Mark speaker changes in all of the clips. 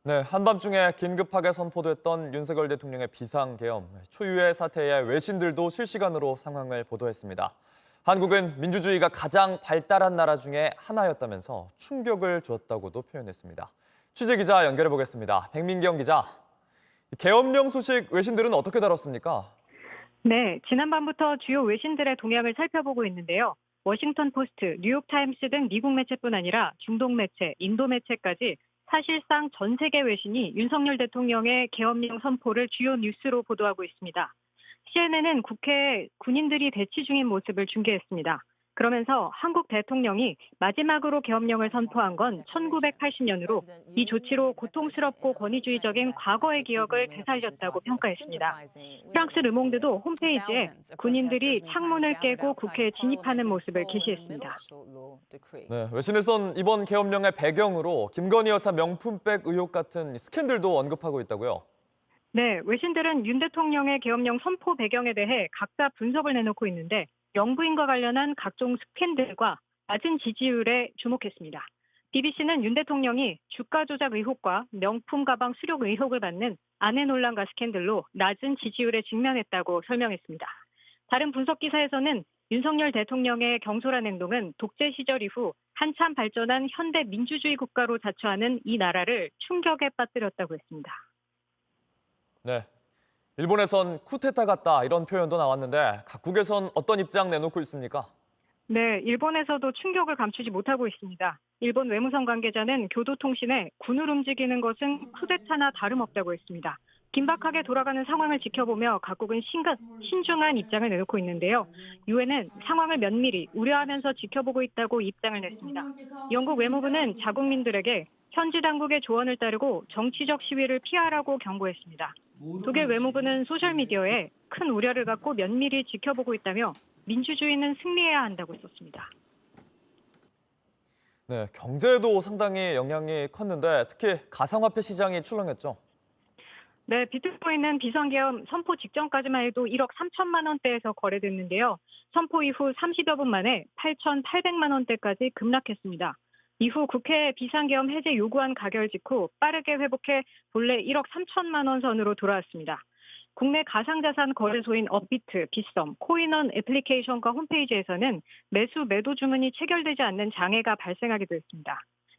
Speaker 1: 네, 한밤중에 긴급하게 선포됐던 윤석열 대통령의 비상계엄, 초유의 사태에 외신들도 실시간으로 상황을 보도했습니다. 한국은 민주주의가 가장 발달한 나라 중에 하나였다면서 충격을 주었다고도 표현했습니다. 취재기자 연결해 보겠습니다. 백민경 기자, 계엄령 소식 외신들은 어떻게 다뤘습니까?
Speaker 2: 네, 지난밤부터 주요 외신들의 동향을 살펴보고 있는데요. 워싱턴 포스트, 뉴욕타임스 등 미국 매체뿐 아니라 중동 매체, 인도 매체까지 사실상 전 세계 외신이 윤석열 대통령의 계엄령 선포를 주요 뉴스로 보도하고 있습니다. CNN은 국회에 군인들이 대치 중인 모습을 중계했습니다. 그러면서 한국 대통령이 마지막으로 계엄령을 선포한 건 1980년으로 이 조치로 고통스럽고 권위주의적인 과거의 기억을 되살렸다고 평가했습니다. 프랑스 르몽드도 홈페이지에 군인들이 창문을 깨고 국회에 진입하는 모습을 게시했습니다.
Speaker 1: 네, 외신에선 이번 계엄령의 배경으로 김건희 여사 명품백 의혹 같은 스캔들도 언급하고 있다고요.
Speaker 2: 네, 외신들은 윤 대통령의 계엄령 선포 배경에 대해 각자 분석을 내놓고 있는데 영부인과 관련한 각종 스캔들과 낮은 지지율에 주목했습니다. BBC는 윤 대통령이 주가 조작 의혹과 명품 가방 수령 의혹을 받는 아내 논란과 스캔들로 낮은 지지율에 직면했다고 설명했습니다. 다른 분석 기사에서는 윤석열 대통령의 경솔한 행동은 독재 시절 이후 한참 발전한 현대 민주주의 국가로 자처하는 이 나라를 충격에 빠뜨렸다고 했습니다.
Speaker 1: 네, 일본에선 쿠데타 같다 이런 표현도 나왔는데 각국에선 어떤 입장 내놓고 있습니까?
Speaker 2: 네, 일본에서도 충격을 감추지 못하고 있습니다. 일본 외무성 관계자는 교도통신에 군을 움직이는 것은 쿠데타나 다름없다고 했습니다. 긴박하게 돌아가는 상황을 지켜보며 각국은 신중한 입장을 내놓고 있는데요. 유엔은 상황을 면밀히 우려하면서 지켜보고 있다고 입장을 냈습니다. 영국 외무부는 자국민들에게 현지 당국의 조언을 따르고 정치적 시위를 피하라고 경고했습니다. 독일 외무부는 소셜미디어에 큰 우려를 갖고 면밀히 지켜보고 있다며 민주주의는 승리해야 한다고 썼습니다.
Speaker 1: 네, 경제에도 상당히 영향이 컸는데 특히 가상화폐 시장이 출렁였죠.
Speaker 2: 네, 비트코인은 비상계엄 선포 직전까지만 해도 1억 3천만 원대에서 거래됐는데요. 선포 이후 30여 분 만에 8,800만 원대까지 급락했습니다. 이후 국회 비상계엄 해제 요구안 가결 직후 빠르게 회복해 본래 1억 3천만 원 선으로 돌아왔습니다. 국내 가상자산 거래소인 업비트, 빗썸, 코인원 애플리케이션과 홈페이지에서는 매수 매도 주문이 체결되지 않는 장애가 발생하기도 했습니다.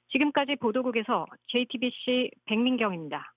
Speaker 2: 지금까지 보도국에서 JTBC 백민경입니다.